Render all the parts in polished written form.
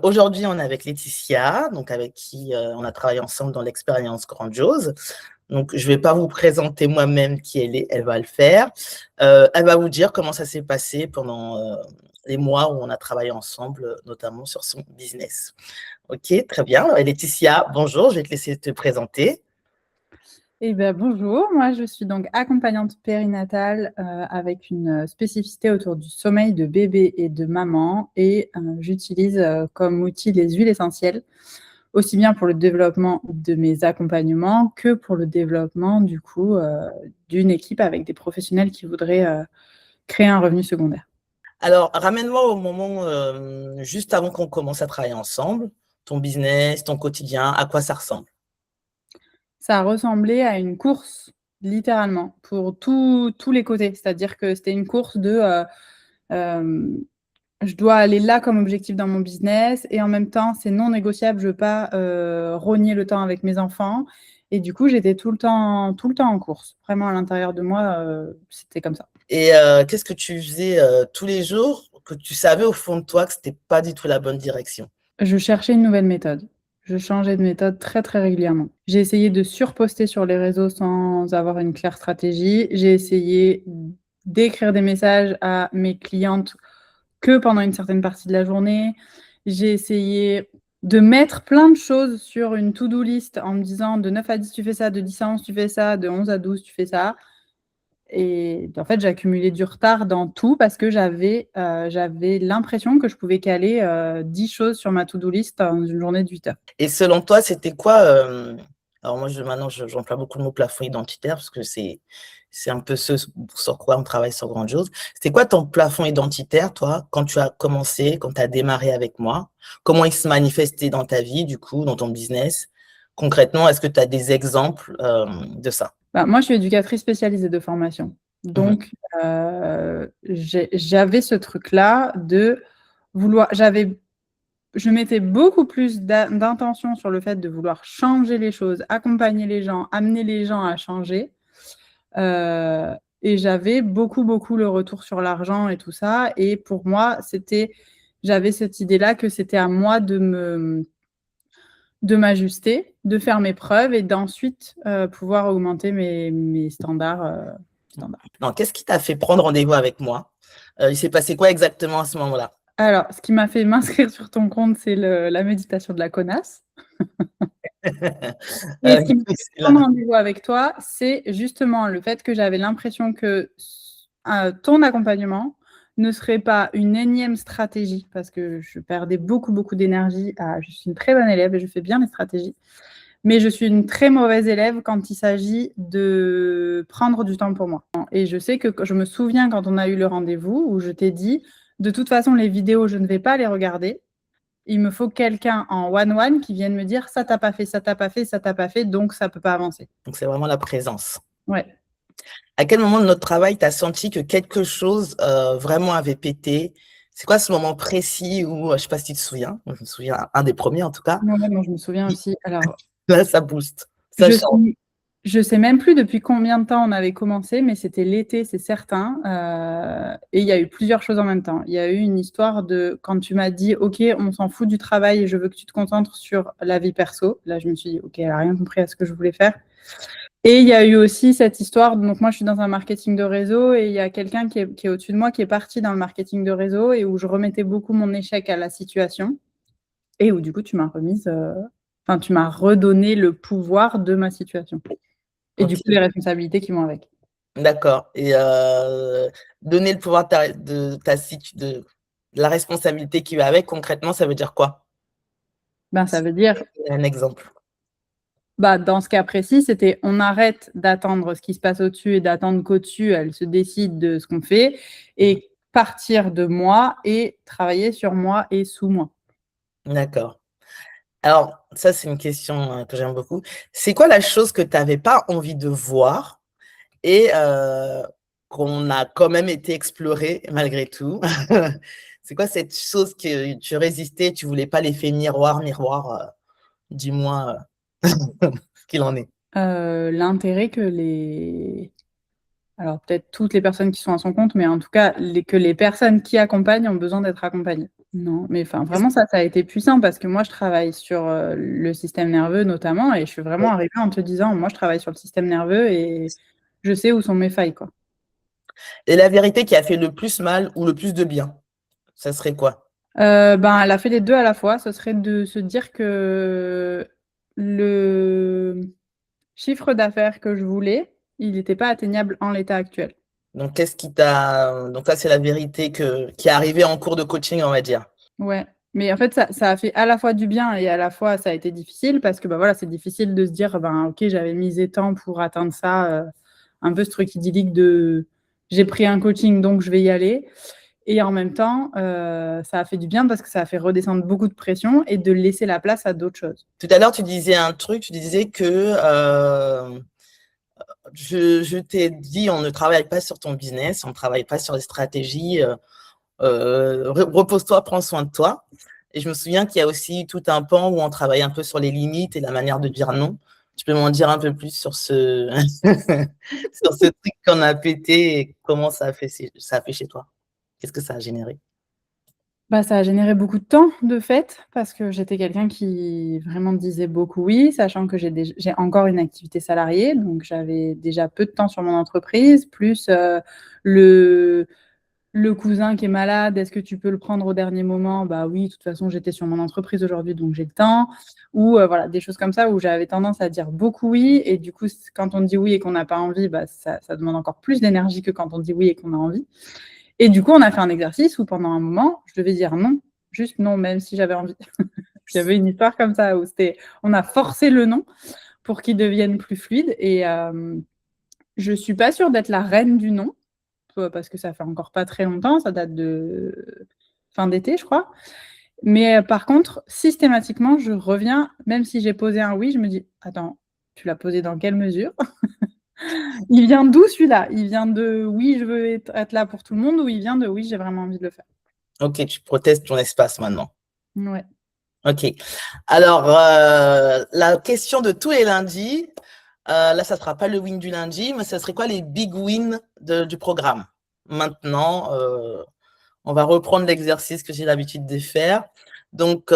Aujourd'hui, on est avec Laetitia, donc avec qui on a travaillé ensemble dans l'expérience Grandiose. Donc, je ne vais pas vous présenter moi-même qui elle est, elle va le faire. Elle va vous dire comment ça s'est passé pendant les mois où on a travaillé ensemble, notamment sur son business. Ok, très bien. Laetitia, bonjour, je vais te laisser te présenter. Eh ben, bonjour, moi je suis donc accompagnante périnatale avec une spécificité autour du sommeil de bébé et de maman et j'utilise comme outil les huiles essentielles, aussi bien pour le développement de mes accompagnements que pour le développement du coup d'une équipe avec des professionnels qui voudraient créer un revenu secondaire. Alors, ramène-moi au moment juste avant qu'on commence à travailler ensemble, ton business, ton quotidien, à quoi ça ressemble? Ça ressemblait à une course, littéralement, pour tous les côtés. C'est-à-dire que c'était une course de je dois aller là comme objectif dans mon business et en même temps, c'est non négociable, je ne veux pas rogner le temps avec mes enfants. Et du coup, j'étais tout le temps en course. Vraiment, à l'intérieur de moi, c'était comme ça. Et qu'est-ce que tu faisais tous les jours que tu savais au fond de toi que ce n'était pas du tout la bonne direction? Je cherchais une nouvelle méthode. Je changeais de méthode très, très régulièrement. J'ai essayé de surposter sur les réseaux sans avoir une claire stratégie. J'ai essayé d'écrire des messages à mes clientes que pendant une certaine partie de la journée. J'ai essayé de mettre plein de choses sur une to-do list en me disant de 9 à 10 tu fais ça, de 10 à 11 tu fais ça, de 11 à 12 tu fais ça. Et en fait, j'ai accumulé du retard dans tout parce que j'avais l'impression que je pouvais caler 10 choses sur ma to-do list dans une journée de 8 heures. Et selon toi, c'était quoi alors moi, maintenant, j'emploie beaucoup le mot plafond identitaire parce que c'est un peu ce sur quoi on travaille sur Grandiose. C'était quoi ton plafond identitaire, toi, quand tu as commencé, quand tu as démarré avec moi? Comment il se manifestait dans ta vie, du coup, dans ton business? Concrètement, est-ce que tu as des exemples de ça? Bah, moi, je suis éducatrice spécialisée de formation. Donc, j'avais ce truc-là de vouloir. Je mettais beaucoup plus d'intention sur le fait de vouloir changer les choses, accompagner les gens, amener les gens à changer. Et j'avais beaucoup le retour sur l'argent et tout ça. Et pour moi, j'avais cette idée-là que c'était à moi de m'ajuster, de faire mes preuves et d'ensuite pouvoir augmenter mes standards. Non, qu'est-ce qui t'a fait prendre rendez-vous avec moi? Il s'est passé quoi exactement à ce moment-là? Alors, ce qui m'a fait m'inscrire sur ton compte, c'est la méditation de la connasse. Et ce qui m'a fait prendre rendez-vous avec toi, c'est justement le fait que j'avais l'impression que ton accompagnement ne serait pas une énième stratégie, parce que je perdais beaucoup d'énergie. Je suis une très bonne élève et je fais bien les stratégies, mais je suis une très mauvaise élève quand il s'agit de prendre du temps pour moi. Et je sais que je me souviens quand on a eu le rendez-vous où je t'ai dit, de toute façon, les vidéos, je ne vais pas les regarder. Il me faut quelqu'un en one-one qui vienne me dire ça t'a pas fait, ça t'a pas fait, ça t'a pas fait, donc ça peut pas avancer. Donc, c'est vraiment la présence. Ouais. À quel moment de notre travail tu as senti que quelque chose vraiment avait pété? C'est quoi ce moment précis où, je ne sais pas si tu te souviens, moi, je me souviens, un des premiers en tout cas. Ouais, moi, je me souviens aussi. Alors, Là, ça booste, ça change. je sais même plus depuis combien de temps on avait commencé, mais c'était l'été, c'est certain. Et il y a eu plusieurs choses en même temps. Il y a eu une histoire de quand tu m'as dit, OK, on s'en fout du travail et je veux que tu te concentres sur la vie perso. Là, je me suis dit, OK, elle n'a rien compris à ce que je voulais faire. Et il y a eu aussi cette histoire, donc moi je suis dans un marketing de réseau et il y a quelqu'un qui est au-dessus de moi qui est parti dans le marketing de réseau et où je remettais beaucoup mon échec à la situation et où du coup tu m'as tu m'as redonné le pouvoir de ma situation. Et du coup les responsabilités qui vont avec. D'accord. Et donner le pouvoir de la responsabilité qui va avec, concrètement, ça veut dire quoi? Ça veut dire, Un exemple. dans ce cas précis, c'était on arrête d'attendre ce qui se passe au-dessus et d'attendre qu'au-dessus, elle se décide de ce qu'on fait et partir de moi et travailler sur moi et sous moi. D'accord. Alors, ça, c'est une question que j'aime beaucoup. C'est quoi la chose que tu n'avais pas envie de voir et qu'on a quand même été explorer malgré tout? C'est quoi cette chose que tu résistais, tu voulais pas l'effet miroir, dis-moi ce qu'il en est. L'intérêt alors peut-être toutes les personnes qui sont à son compte, mais en tout cas que les personnes qui accompagnent ont besoin d'être accompagnées. Non, mais enfin, vraiment, ça a été puissant parce que moi, je travaille sur le système nerveux notamment et je suis vraiment arrivée en te disant, moi, je travaille sur le système nerveux et je sais où sont mes failles, quoi. Et la vérité qui a fait le plus mal ou le plus de bien, ça serait quoi? Ben, elle a fait les deux à la fois. Ce serait de se dire que le chiffre d'affaires que je voulais, il n'était pas atteignable en l'état actuel. Donc, qu'est-ce qui t'a. Donc, ça, c'est la vérité qui est arrivée en cours de coaching, on va dire. Ouais, mais en fait, ça a fait à la fois du bien et à la fois ça a été difficile parce que bah, voilà, c'est difficile de se dire, ben, ok, j'avais misé tant pour atteindre ça, un peu ce truc idyllique de j'ai pris un coaching donc je vais y aller. Et en même temps, ça a fait du bien parce que ça a fait redescendre beaucoup de pression et de laisser la place à d'autres choses. Tout à l'heure, tu disais un truc, tu disais que je t'ai dit, on ne travaille pas sur ton business, on ne travaille pas sur les stratégies. Repose-toi, prends soin de toi. Et je me souviens qu'il y a aussi tout un pan où on travaille un peu sur les limites et la manière de dire non. Tu peux m'en dire un peu plus sur sur ce truc qu'on a pété et comment ça a fait chez toi? Qu'est-ce que ça a généré? Bah, ça a généré beaucoup de temps, de fait, parce que j'étais quelqu'un qui vraiment disait beaucoup oui, sachant que j'ai encore une activité salariée, donc j'avais déjà peu de temps sur mon entreprise, plus le, le cousin qui est malade, est-ce que tu peux le prendre au dernier moment? Bah oui, de toute façon, j'étais sur mon entreprise aujourd'hui, donc j'ai le temps. Ou voilà, des choses comme ça où j'avais tendance à dire beaucoup oui, et du coup, quand on dit oui et qu'on n'a pas envie, bah, ça demande encore plus d'énergie que quand on dit oui et qu'on a envie. Et du coup, on a fait un exercice où pendant un moment, je devais dire non, juste non, même si j'avais envie. J'avais une histoire comme ça où on a forcé le non pour qu'il devienne plus fluide. Et je ne suis pas sûre d'être la reine du non, parce que ça fait encore pas très longtemps, ça date de fin d'été, je crois. Mais par contre, systématiquement, je reviens, même si j'ai posé un oui, je me dis, attends, tu l'as posé dans quelle mesure? Il vient d'où celui-là? Il vient de oui, je veux être là pour tout le monde, ou il vient de oui, j'ai vraiment envie de le faire. Ok, tu protestes ton espace maintenant. Ouais. Ok. Alors, la question de tous les lundis, là, ça ne sera pas le win du lundi, mais ça serait quoi les big wins du programme? Maintenant, on va reprendre l'exercice que j'ai l'habitude de faire. Donc,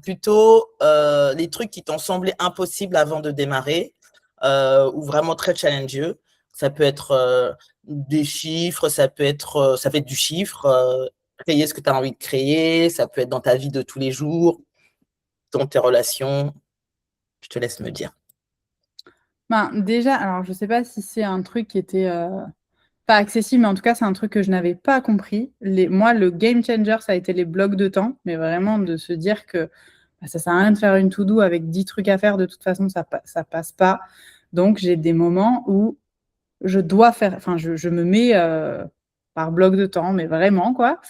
plutôt les trucs qui t'ont semblé impossibles avant de démarrer ou vraiment très challengeeux. Ça peut être des chiffres, ça peut être du chiffre, créer ce que tu as envie de créer, ça peut être dans ta vie de tous les jours, dans tes relations. Je te laisse me dire. Ben, déjà, alors je ne sais pas si c'est un truc qui était pas accessible, mais en tout cas, c'est un truc que je n'avais pas compris. Moi, le game changer, ça a été les blocs de temps, mais vraiment de se dire que bah, ça ne sert à rien de faire une to-do avec 10 trucs à faire, de toute façon, ça passe pas. Donc, j'ai des moments où je dois faire, enfin, je me mets par bloc de temps, mais vraiment, quoi.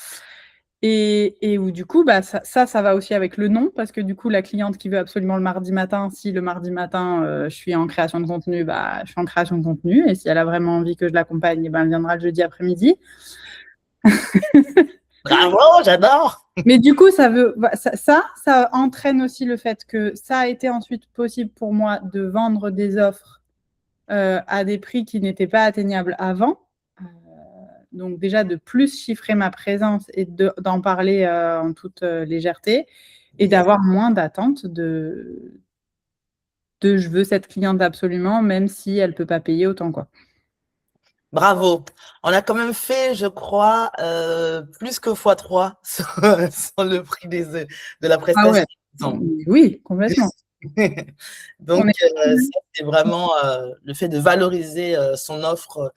Et où du coup, bah, ça va aussi avec le nom, parce que du coup, la cliente qui veut absolument le mardi matin, si le mardi matin, je suis en création de contenu, bah, je suis en création de contenu. Et si elle a vraiment envie que je l'accompagne, eh ben, elle viendra le jeudi après-midi. Bravo, j'adore. Mais du coup, ça entraîne aussi le fait que ça a été ensuite possible pour moi de vendre des offres à des prix qui n'étaient pas atteignables avant. Donc déjà, de plus chiffrer ma présence et d'en parler en toute légèreté et d'avoir moins d'attente de je veux cette cliente absolument, même si elle ne peut pas payer autant, quoi. Bravo. On a quand même fait, je crois, plus que x3 sur le prix de la Ah ouais, prestation. oui, complètement. Donc, On est... ça, c'est vraiment le fait de valoriser son offre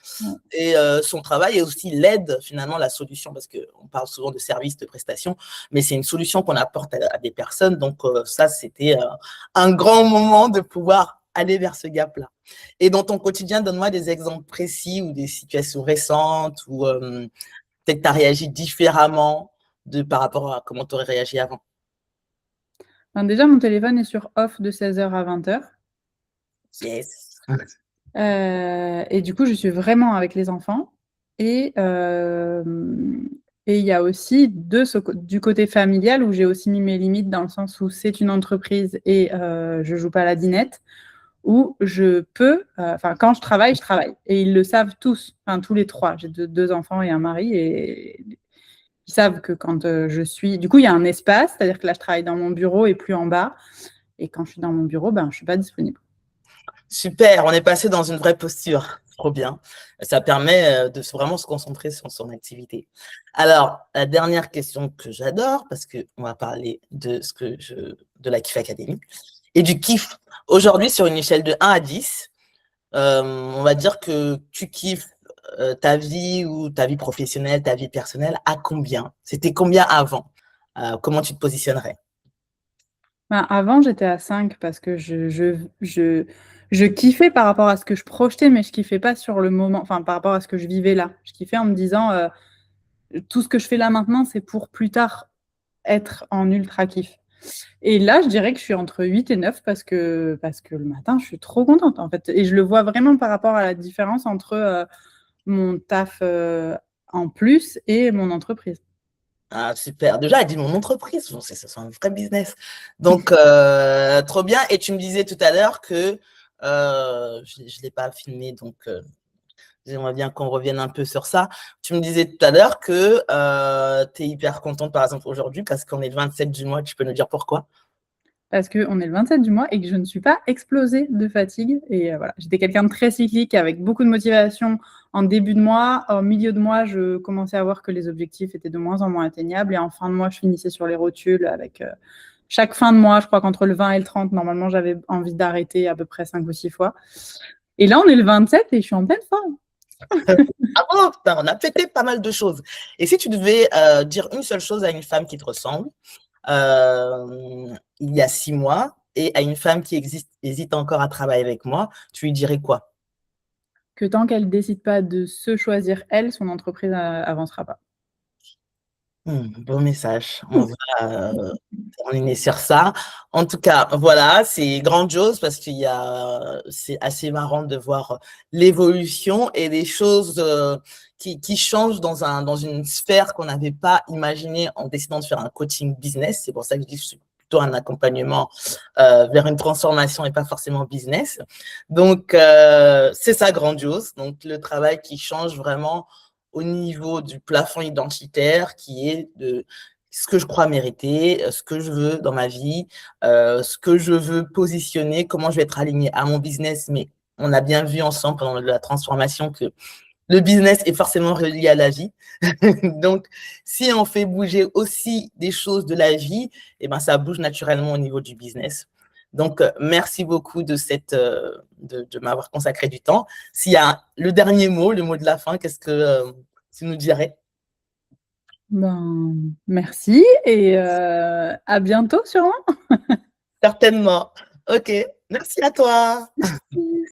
et son travail et aussi l'aide, finalement, la solution, parce qu'on parle souvent de services, de prestations, mais c'est une solution qu'on apporte à des personnes. Donc, ça, c'était un grand moment de pouvoir aller vers ce gap-là. Et dans ton quotidien, donne-moi des exemples précis ou des situations récentes où peut-être tu as réagi différemment par rapport à comment tu aurais réagi avant. Ben, déjà, mon téléphone est sur off de 16h à 20h. Yes. Et du coup, je suis vraiment avec les enfants. Et il y a aussi du côté familial où j'ai aussi mis mes limites dans le sens où c'est une entreprise et je ne joue pas à la dinette, où je peux, enfin, quand je travaille, je travaille. Et ils le savent tous, enfin, tous les trois. J'ai deux enfants et un mari et Ils savent que quand je suis... Du coup, il y a un espace, c'est-à-dire que là, je travaille dans mon bureau et plus en bas. Et quand je suis dans mon bureau, je ne suis pas disponible. Super, on est passé dans une vraie posture. Trop bien. Ça permet de vraiment se concentrer sur son activité. Alors, la dernière question que j'adore, parce qu'on va parler de de la Kiff Academy et du kiff. Aujourd'hui, sur une échelle de 1 à 10, on va dire que tu kiffes ta vie ou ta vie professionnelle, ta vie personnelle, à combien? C'était combien avant? Comment tu te positionnerais? Avant, j'étais à 5 parce que je kiffais par rapport à ce que je projetais, mais je kiffais pas sur le moment, enfin par rapport à ce que je vivais là. Je kiffais en me disant, tout ce que je fais là maintenant, c'est pour plus tard être en ultra kiff. Et là, je dirais que je suis entre 8 et 9 parce que le matin, je suis trop contente en fait. Et je le vois vraiment par rapport à la différence entre mon taf en plus et mon entreprise. Ah, super. Déjà, elle dit mon entreprise. Bon, c'est un vrai business. Donc, trop bien. Et tu me disais tout à l'heure que je ne l'ai pas filmé, donc j'aimerais bien qu'on revienne un peu sur ça. Tu me disais tout à l'heure que tu es hyper contente, par exemple, aujourd'hui, parce qu'on est le 27 du mois. Tu peux nous dire pourquoi? Parce qu'on est le 27 du mois et que je ne suis pas explosée de fatigue. Et voilà, j'étais quelqu'un de très cyclique avec beaucoup de motivation en début de mois. En milieu de mois, je commençais à voir que les objectifs étaient de moins en moins atteignables. Et en fin de mois, je finissais sur les rotules avec chaque fin de mois, je crois qu'entre le 20 et le 30, normalement, j'avais envie d'arrêter à peu près 5 ou 6 fois. Et là, on est le 27 et je suis en pleine forme. Ah bon, putain, on a pété pas mal de choses. Et si tu devais dire une seule chose à une femme qui te ressemble, il y a 6 mois, et à une femme qui hésite encore à travailler avec moi, tu lui dirais quoi? Que tant qu'elle ne décide pas de se choisir, elle, son entreprise avancera pas. Bon message. On va terminer sur ça. En tout cas, voilà, c'est grandiose parce c'est assez marrant de voir l'évolution et des choses qui changent dans une sphère qu'on n'avait pas imaginée en décidant de faire un coaching business. C'est pour ça que je dis que je suis plutôt un accompagnement vers une transformation et pas forcément business. Donc, c'est ça grandiose. Donc, le travail qui change vraiment au niveau du plafond identitaire qui est de ce que je crois mériter, ce que je veux dans ma vie, ce que je veux positionner, comment je vais être aligné à mon business. Mais on a bien vu ensemble pendant la transformation que le business est forcément relié à la vie. Donc, si on fait bouger aussi des choses de la vie, eh ben, ça bouge naturellement au niveau du business. Donc, merci beaucoup de m'avoir consacré du temps. S'il y a le dernier mot, le mot de la fin, qu'est-ce que tu nous dirais? Merci et à bientôt sûrement. Certainement. Ok, merci à toi.